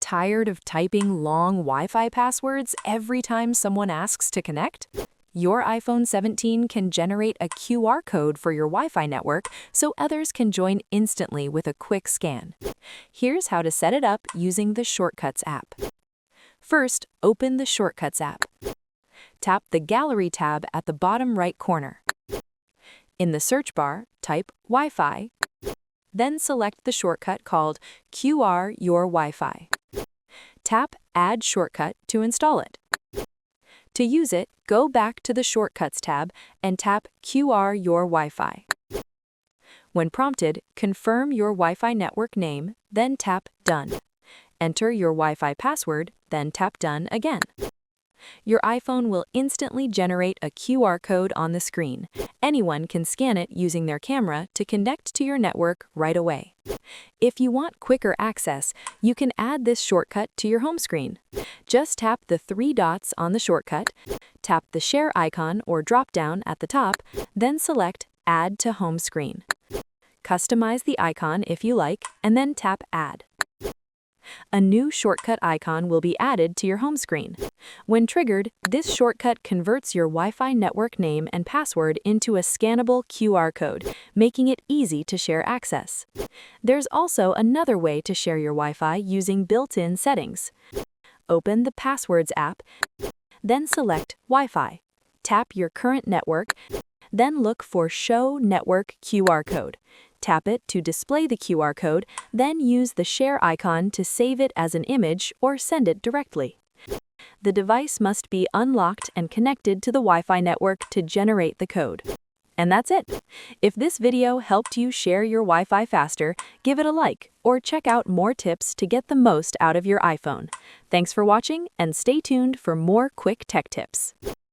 Tired of typing long Wi-Fi passwords every time someone asks to connect? Your iPhone 17 can generate a QR code for your Wi-Fi network so others can join instantly with a quick scan. Here's how to set it up using the Shortcuts app. First, open the Shortcuts app. Tap the Gallery tab at the bottom right corner. In the search bar, type Wi-Fi, then select the shortcut called QR Your Wi-Fi. Tap Add Shortcut to install it. To use it, go back to the Shortcuts tab and tap QR Your Wi-Fi. When prompted, confirm your Wi-Fi network name, then tap Done. Enter your Wi-Fi password, then tap Done again. Your iPhone will instantly generate a QR code on the screen. Anyone can scan it using their camera to connect to your network right away. If you want quicker access, you can add this shortcut to your home screen. Just tap the three dots on the shortcut, tap the share icon or drop-down at the top, then select Add to Home Screen. Customize the icon if you like, and then tap Add. A new shortcut icon will be added to your home screen. When triggered, this shortcut converts your Wi-Fi network name and password into a scannable QR code, making it easy to share access. There's also another way to share your Wi-Fi using built-in settings. Open the Passwords app, then select Wi-Fi. Tap your current network, then look for Show Network QR Code. Tap it to display the QR code, then use the share icon to save it as an image or send it directly. The device must be unlocked and connected to the Wi-Fi network to generate the code. And that's it. If this video helped you share your Wi-Fi faster, give it a like or check out more tips to get the most out of your iPhone. Thanks for watching and stay tuned for more quick tech tips.